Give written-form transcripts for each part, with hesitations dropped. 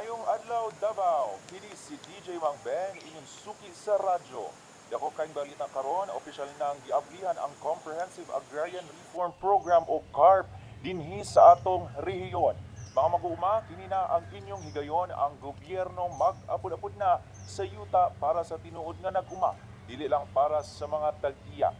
Mayong adlaw Davao, kini si DJ Mang Ben inyong suki sa radyo. Dako kayong balita karon, opisyal nang giablihan ang Comprehensive Agrarian Reform Program o CARP dinhi sa atong rehiyon. Mga mag-uuma, kini na ang inyong higayon ang gobyerno mag-apod-apod na sa yuta para sa tinuod nga nag-uma, dili lang para sa mga tag-iya.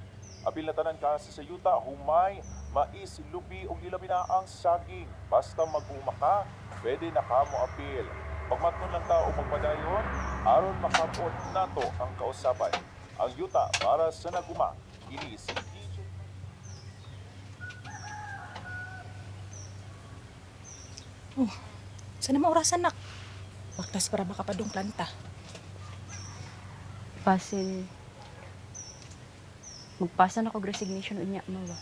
Apil na tanan ka sa sayuta, humay, mais, lubi o gilabi na ang saging. Basta mag-uuma ka, pwede na ka mo apil. Pagmatnon lang ta o magpadayon, aron makabot nato ang kausapan. Ang yuta para sa naguma, kini si DJ. Sana maurasan nak. Baktas para makapadong planta. Basin, magpasa na kog resignation unya mo ba?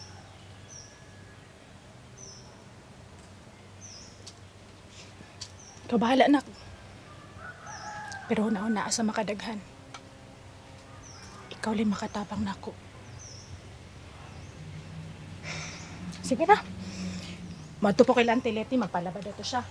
Ikaw bahala nak. Pero una-una sa makadaghan. Ikaw lang makatabang nako. Sige na. Madto po kay Auntie Letty, magpalabad ito siya.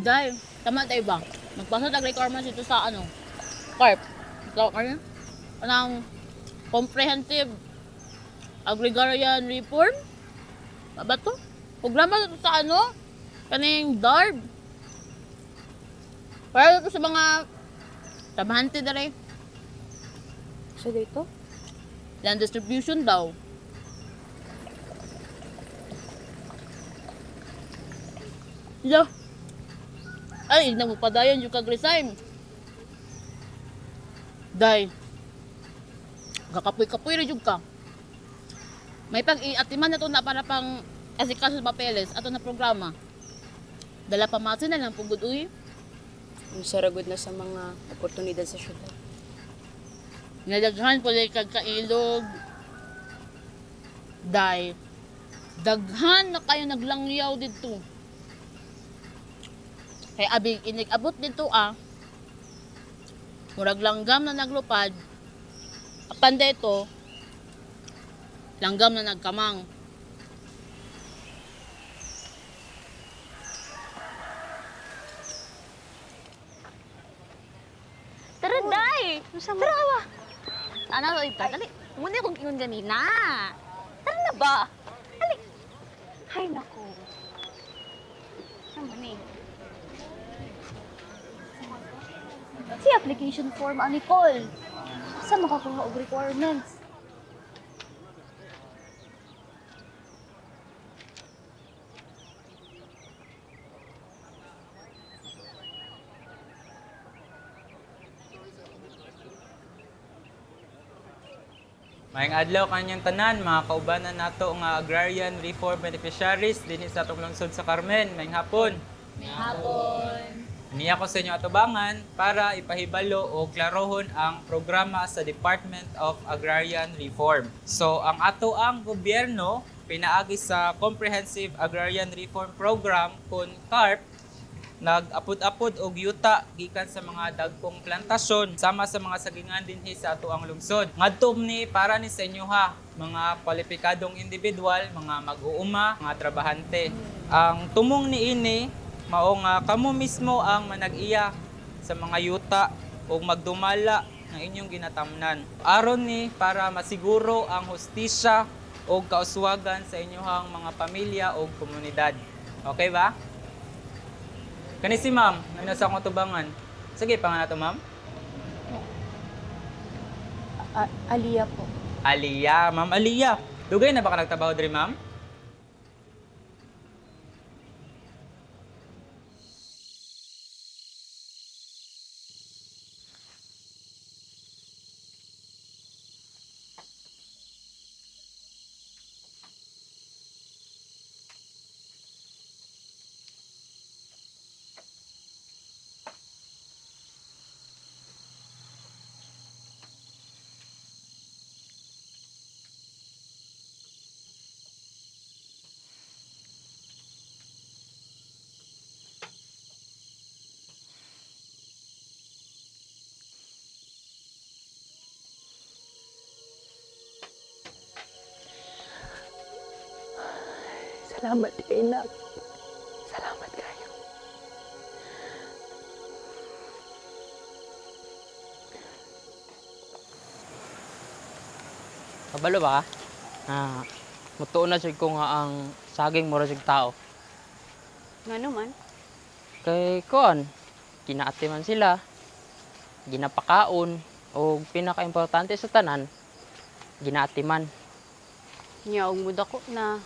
Day, tama tayo ba? Magpasa tag requirements ito sa CARP. So, anong Comprehensive Agrarian Reform? Ba to? Programa ito sa kaning DARB. Para ito sa mga trabahante dere. So dito? Land distribution daw. Yeah. Ay, nagpadayon yung kag-resign. Day, kakapoy-kapoy rin yung ka. May pag-iatiman na ito na para pang asikaso sa papeles, ato na programa. Dala pamasin na lang pugod uy. Saragod na sa mga oportunidad sa syudad. Nadaghan po lang kagkailog. Day, daghan na kayo naglangyaw dito. Kaya abig inig-abot dito murag langgam na naglupad, apanda ito, langgam na nagkamang. Tara, Day! Tara, awa! Ano, ita? Dali. Muna akong ingon ganina. Tara na ba? Dali. Ay, naku. Saan ba ni? Si application form, Nicole. Saan makakuha og requirements? Maayong adlaw kanyang tanan, mga kaubanan nato nga agrarian reform beneficiaries dinhi sa atong lungsod sa Carmen. Maayong hapon. May hapon. Niya ko sa inyo atubangan para ipahibalo o klarohon ang programa sa Department of Agrarian Reform. So, ang ato ang gobyerno pinaagi sa Comprehensive Agrarian Reform Program kun CARP nag-apod-apod og yuta gikan sa mga dagkong plantasyon sama sa mga sagingan dinhi sa ato ang lungsod. Ngadto ni para ni sa inyo ha, mga kwalipikadong individual, mga mag-uuma, mga trabahante. Ang tumong niini mao nga kamo mismo ang manag-iya sa mga yuta o magdumala ng inyong ginatamnan. Aron ni para masiguro ang hustisya o kauswagan sa inyong mga pamilya o komunidad. Okay ba? Kani si ma'am, may nasa akong tubangan. Sige, pangalan to ma'am? Aliyah po. Aliyah, ma'am Aliyah. Dugay na ba ka nagtrabaho diri ma'am? Salamat kay Nak. Salamat kayo. Kabalo ba ka? Mutuon na siya ko nga ang saging mura siya tao. Nga naman? Kay kon, kinaati man sila, ginapakaon, o pinaka-importante sa tanan, ginaati man. Niya, muda ko na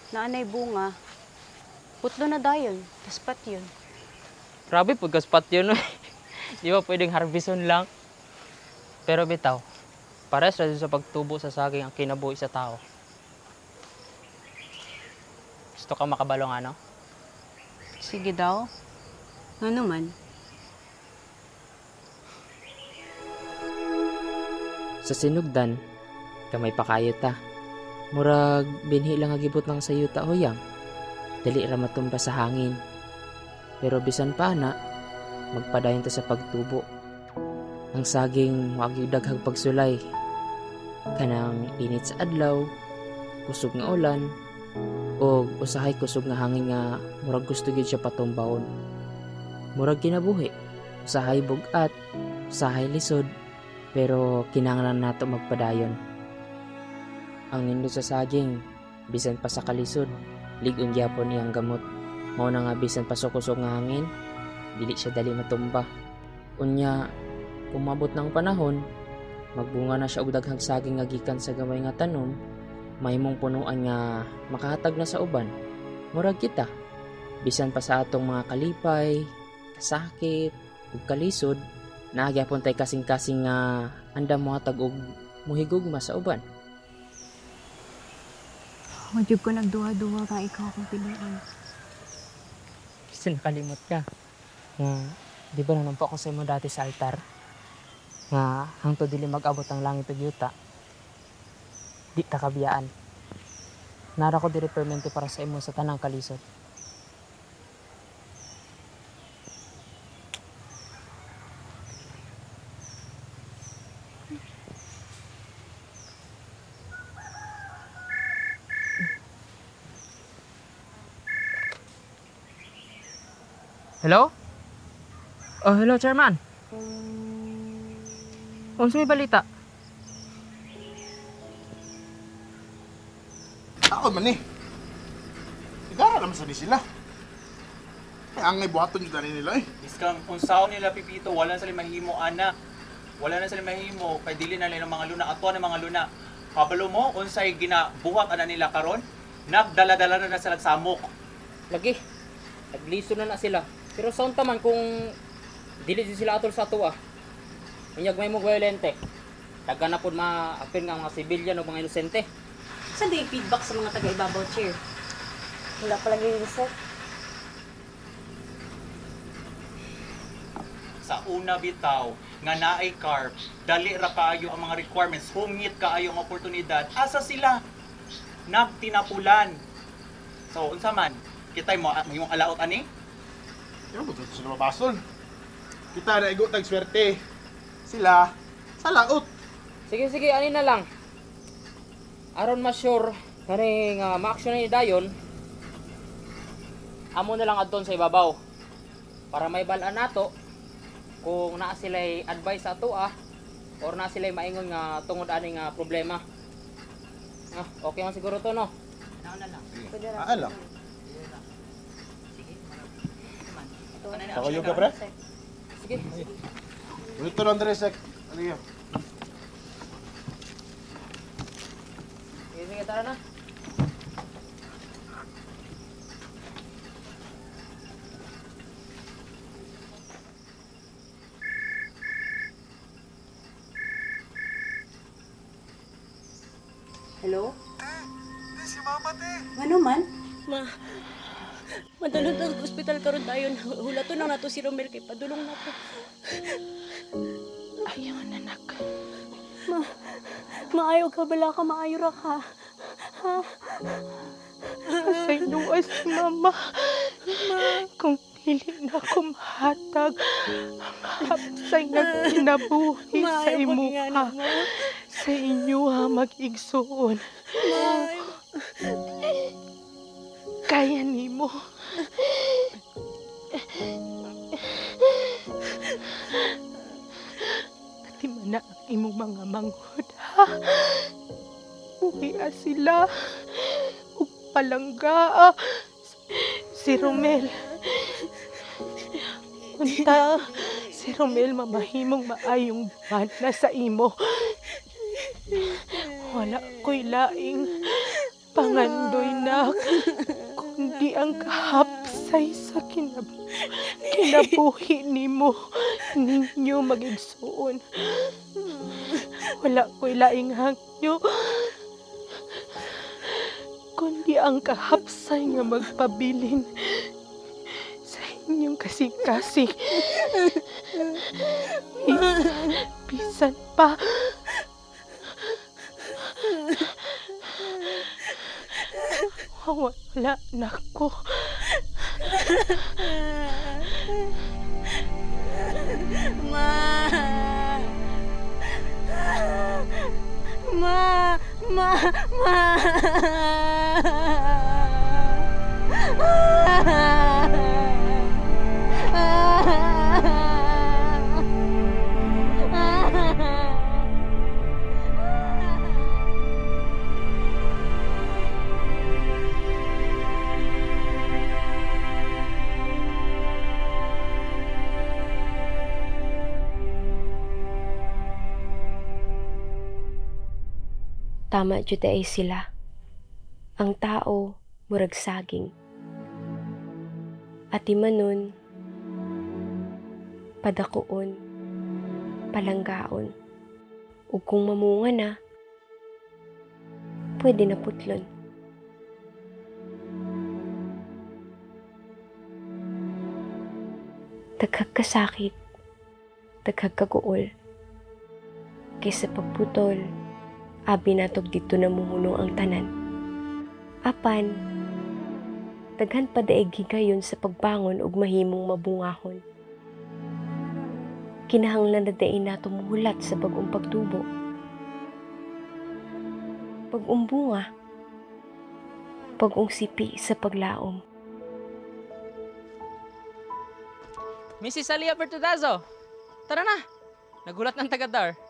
naanay bunga. Putlo na dayon. Kaspat yun. Grabe, pagkaspat yun. Di ba pwedeng harveston lang? Pero bitaw, pares ra sa pagtubo sa saging ang kinabuhi sa tao. Gusto ka makabalo nga, no? Sige daw. Nga naman? Sa sinugdan, kamay pakayo ta. Murag binhi lang agibot ng sayuta huyang. Dali ra matumba sa hangin. Pero bisan pa na, magpadayon ta sa pagtubo. Ang saging magidaghag pagsulay. Kanang init sa adlaw, kusog nga ulan, o usahay kusog nga hangin nga murag gusto gid siya patumbawon. Murag kinabuhi, usahay bugat, usahay lisod, pero kinahanglan nato magpadayon. Ang nindot sa saging, bisan pa sa kalisod, ligon gyapon iyang gamot. Mao na nga bisan pa sa kusog nga hangin, dili siya dali matumba. Unya, kung mabot ng panahon, magbunga na siya og daghang saging nga gikan sa gamay nga tanom, mahimong punuan nga makahatag na sa uban. Murag kita, bisan pa sa atong mga kalipay, kasakit, ug kalisod, naagyapon tay kasing-kasing nga andam mohatag og muhigugma sa uban. Madyog ko nagduwa-duwa nga ikaw akong piliin. Kasi nakalimot ka. Di ba naman po ako sa imo dati sa altar? Nga hangtod dili mag-abot ang langit ug yuta. Di ta kabiyaan. Nara ko diri permente para sa imo sa tanang kalisod. Hello? Oh, hello, Chairman. Unsa may balita? Ako man eh. Sigara naman sa di sila. Ay, angay buhaton yung dali nila eh. Iskang unsaon nila pipito, wala na sila mahimo ana. Wala na sila mahimo kay dili na nila ng mga luna ato ng mga luna. Kabalo mo unsay ginabuhat ana nila karon? Nagdala-dala na sila samok. Lagi. Nagliso na sila. Pero saon taman kung dili din sila atol sa ato Unyag may mo violente. Dagan na pud ma-apil nga mga civilian o mga inosente. Saan di feedback sa mga taga-ibabaw, Chair? Wala pa lagi reset. Sa una bitaw nga naay carb, dali ra kaayo ang mga requirements, humit kaayo ang oportunidad. Asa sila? Nagtinapulan. So unsa man, kitay mo imong alaot ani? Yan mo dito sila mabasol. Kita na igo tag swerte. Sila, sa laot. Sige, ani na lang. Aron ma-sure kani nga ma-action ni dayon. Amo na lang adton sa ibabaw. Para may balaan nato kung naa sila'y advice sa ato or naa sila'y maingon nga tungod ani nga problema. Okay man siguro to, no? Alam. Pakayo ka, pre? Sige. Ito lang dere sek. Ano yan? Sige, tara na. Hello? Si Mama, Ano man? Madulog sa ospital karon dayon. Hulato na nato si Romel kay padulong na to. Ayaw, anak. Maayo ka bala ka, maayo ra ka. Sa inuwa si Mama. Kung dili na ako mahatag ang hapsay nga kinabuhi sa imuha. Sa inyo mag-igsoon. Kaya nimo. Pati man na ang imong mga manghod, ha? Buhiya sila. Ug palangga. Si Romel. Unta, si Romel mamahimong maayong bana sa imo. Wala ko'y laing pangandoy na kundi ang kahapsay sa kinabuhi nimo ninyo magigsuon. Wala ko'y laing hangyo kundi ang kahapsay nga magpabilin sa inyong kasing-kasing. Bisan pa wala na ko. Tama jud ay sila. Ang tao murag saging. At manon padakuon, palanggaon. Ug kung mamunga na, pwede na putlon. Daghag kasakit, daghag kaguol. Kaysa pagputol, abi natog dito na muhunong ang tanan. Apan, daghan pa daig higayon sa pagbangon ug mahimong mabungahon. Kinahanglan na daig nato muhulat sa bagong pagtubo. Pag-umbunga, pag-ungsipi sa paglaom. Mrs. Alia Bertudazo, tara na! Nagulat ng tagadar.